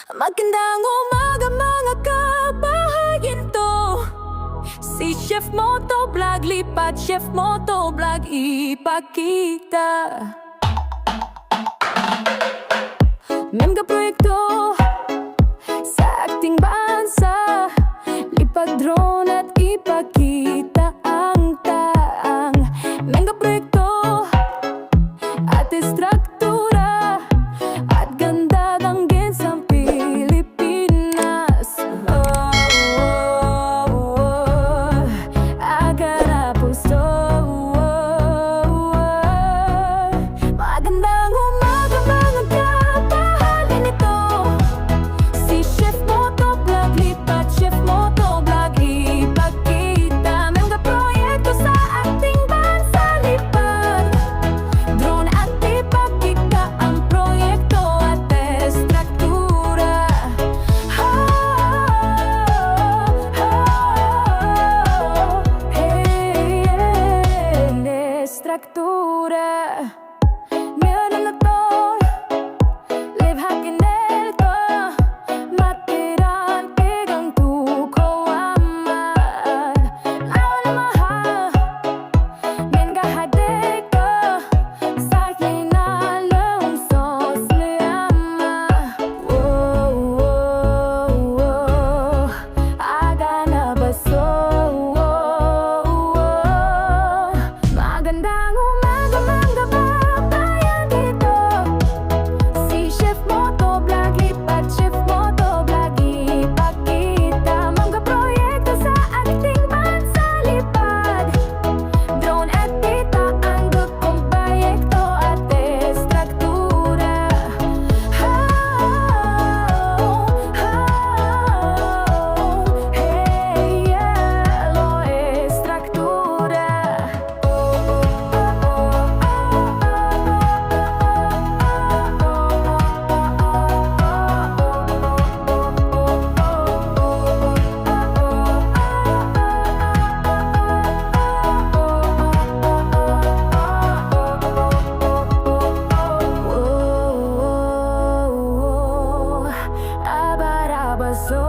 Magandang umaga mga kabahayan to. Si Chef Moto Vlog, lipat Chef Moto Vlog, ipakita. Memga proyekto sa ating bansa, lipad drone at ipakita ang taang. Memga proyekto at istruktura at ganda ng ginsang Pilipinas. Aga na puso. Magandang umaga mga kabahayan ito. Si Chef Moto Vlog, lipat Chef Moto Vlog, ipakita. Mga proyekto sa ating bansa, lipad drone at ipakita ang proyekto at estruktura. Estruktura. Meron na to, live hakin delto, matiran pigang tuko aman. Awan na maha, men gahadeko, sa hinalong sos liyama. Aga na baso. Magandang umaga mga babayan dito. Si Chef Moto Vlog, lipat Chef Moto Vlog, ipakita. Mga proyekto sa ating bansa, lipad drone at kita ang dukong proyekto at estruktura. Lo estruktura. Abarabaso.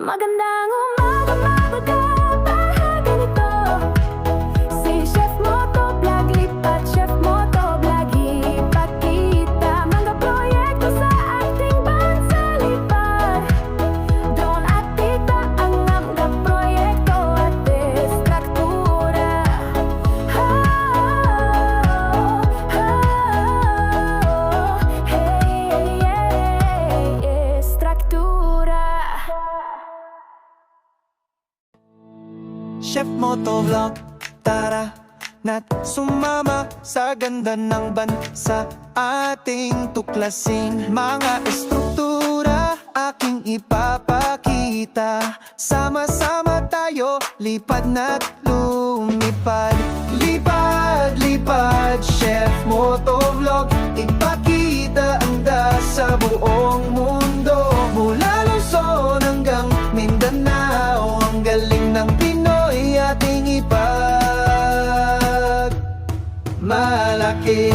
Magandang umaga mga kabahayan ito. Si Chef Moto Vlog, lipat Chef Moto Vlog, ipakita. Mga proyekto sa ating bansa, lipad drone at kita ang mga proyekto at estruktura. Estruktura. Chef Moto Vlog, tara na't sumama sa ganda ng bansa. Ating tuklasin mga estruktura, aking ipapakita. Sama-sama tayo, lipad na't lumipad. Lipad, lipad, Chef Moto Vlog, ipakita ang sa buong mundo. Mula Luzon hanggang Mindanao, ang galing ng Pinoy ating malaki.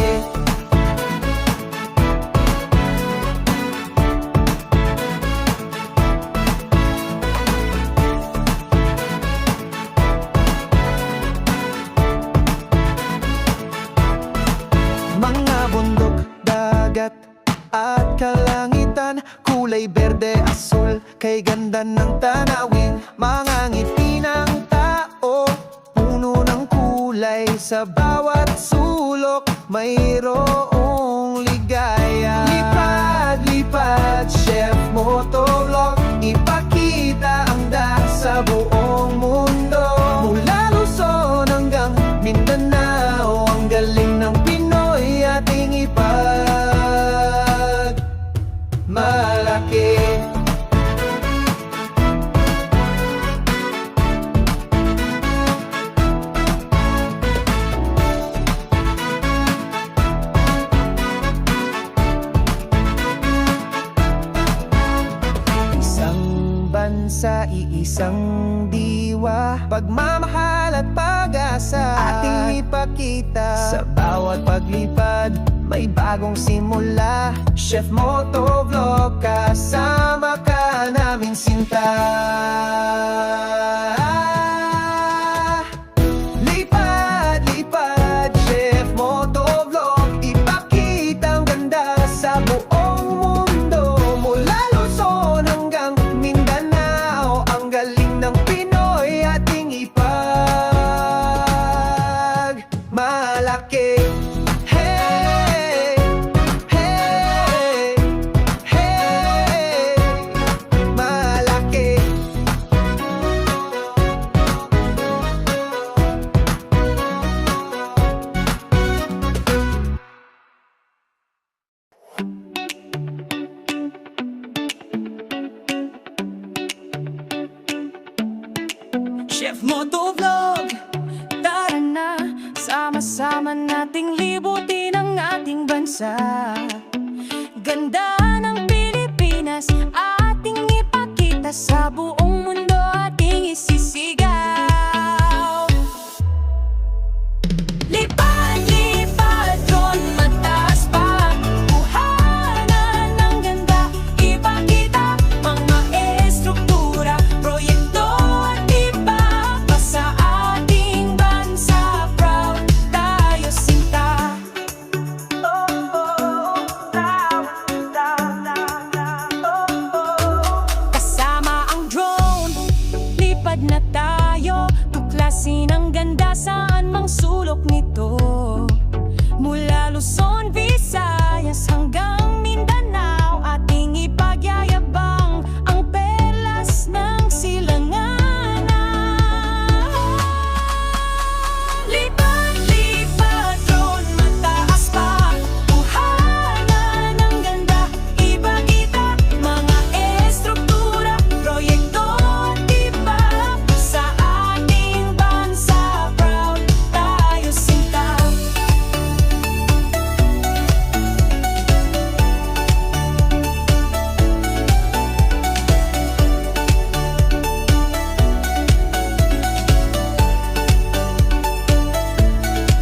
Mga bundok, dagat at kalangitan, kulay berde, asul, kay ganda ng tanawin. Mga ngiti ng tao, puno ng kulay, sa bawat sulok mayroong ligaya. Lipad, lipad, Chef Moto Vlog, ipakita ang sa buong mundo. Mula Luzon hanggang Mindanao, ang galing ng Pinoy ating malaki. Isang bansa, iisang diwa, pagmamahal at pag-asa ating ipakita sa bawat paglipad. may bagong simula. Chef Motovlog, kasama ka namin sinta. Lipad, lipad, Chef Motovlog, ipakita ang ganda sa buong mundo. Mula Luzon hanggang Mindanao, ang galing ng Pinoy ating ipagmalaki. Hey, hey, hey, malaki. Chef Motovlog, Tara na, sama-sama nating libutin ang ating bansa. Ganda ng Pilipinas, ating ipakita sa buong mundo, ating isisigaw. Lipad, lipad, drone, mataas pa, kuhanan ng ganda, ipakita mga estruktura, proyekto at iba pa sa ating bansa. Proud tayo sinta. Kasama ang drone, lipad na tayo, tuklasin ang ganda saan mang sulok nito. Mula Luzon, Visayas hanggang Mindanao, ating ipagyayabang ang perlas ng silanganan. Lipad, lipad, drone, mataas pa, kuhanan ng ganda, ipakita mga estruktura, proyekto at iba sa ating bansa. Proud tayo sinta.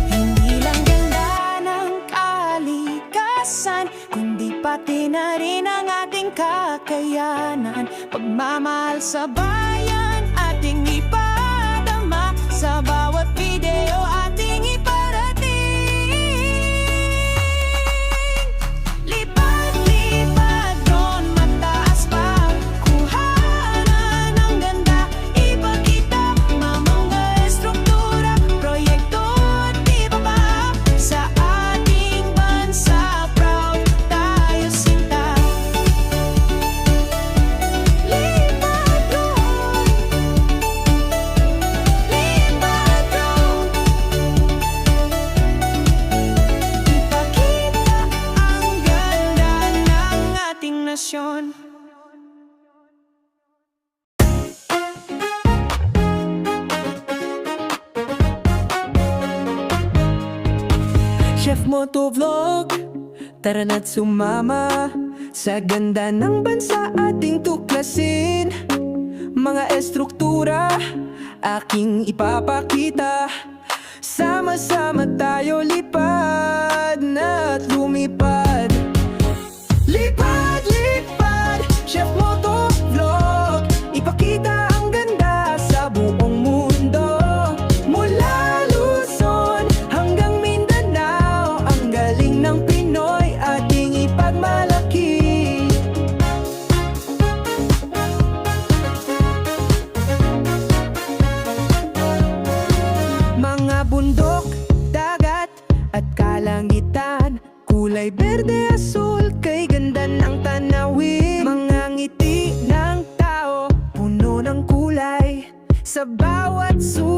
Hindi lang ganda ng kalikasan, kundi pati na rin ang ating kakayanan. Pagmamahal sa bayan, ating ipadama sa bawat video, ating iparating. Lipad, lipad, drone, mataas pa, kuhanan ng ganda, ipakita mga estruktura, proyekto at iba pa sa ating bansa. Proud tayo sinta. Lipad, drone, lipad, drone, ipakita ang ganda ng ating nasyon. Chef Motovlog, tara na't sumama sa ganda ng bansa, ating tuklasin mga estruktura, aking ipapakita. Sama-sama tayo lipad na at lumipad. Lipad, lipad, Chef Motovlog, ipakita ang ganda sa buong mundo. Mula Luzon hanggang Mindanao, ang galing ng Pinoy ating ipagmalaki. Mga bundok, dagat at kalangitan, kulay berde, asul, kay ganda ng tanawin. Mga ngiti ng tao, puno ng kulay sa bawat sulok.